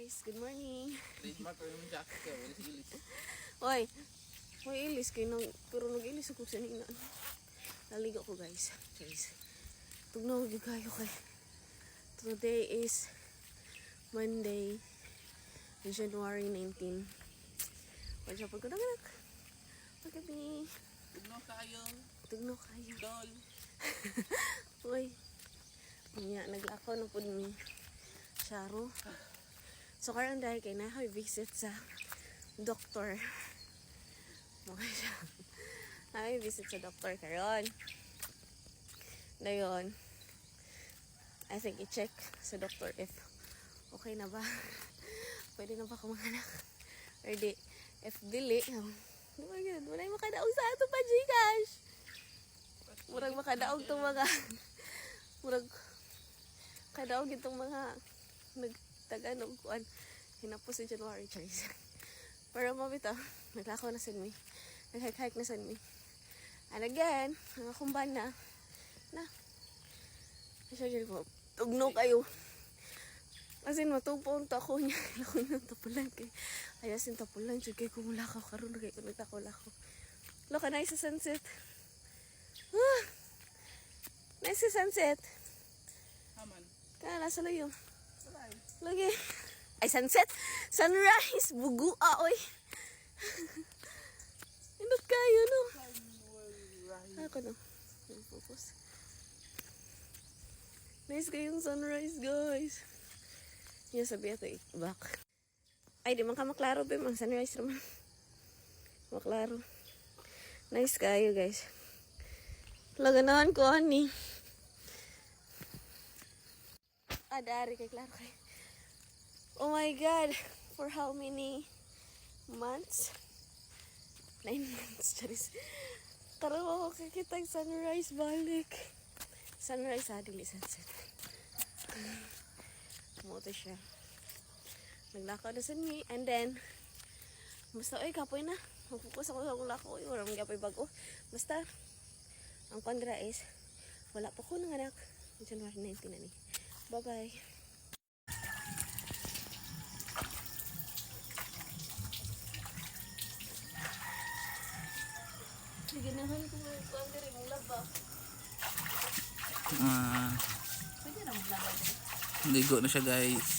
guys, good morning. Trademark ko naman jacket ka, wala sigilis. Oy, may ilis kayo nang, pero nag-ilis ako sa nina. Naligo ko guys. Guys, tugnaw yung kayo kay. Today is Monday, January 19. Wala siya pagkadanak. Pagkabi. Tugno kayo, Tugnaw kayo. dol. Uy, naglako na po ni Charo. So karang dahil kay na visit sa doktor. Mukha siya. Visit sa doktor karon. Dayon, I think i-check sa doktor if okay na ba. Pwede na ba kumanganak. Or di, if dili, di ba yun? Wala yung makadaog sa ato pa, Gcash. Murag makadaog itong mga murag kadaog itong mga nagtaganog kuan hinapos sa January Charis. Pero mabito, naglakaw na sin mi. Nag-hike na sin mi. And again, ang akong bana na siya ko tugno kayo. As in, matupong tako niya. Lako niya tapulan kay. Ayasin tapulan. Siya kay kumulakaw karoon. Kaya kung nagtako-lako. Look, nice sa sunset. Nice sa sunset. Haman. Kaya nasa layo. Saray. Lagi. Ay, sunset. Sunrise. Bugu. Oy. Indot kayo, no? Sunrise. Ako, no? Yung focus. Nice kayong sunrise, guys. Yan sabi ito, back. Ay, di man ka maklaro, ba? Ang sunrise naman. Maklaro. Nice kayo, guys. Laganahan ko, honey. Dari kay klaro kay. Oh my God. For how many months? 9 months, charis. Karoon ako kakita yung sunrise balik. Sunrise, dili sunset. Moto siya. Naglakaw na sa ni. And then, basta, kapoy na. Magpukus ako sa akong lakaw. Wala mong kapoy bago. Basta, ang pandra is, wala pa ko ng anak. January 19 na ni. Bye-bye. Ganahan ko mo yung pandra mong laba. Pwede na maglaba din. Ligo na siya, guys.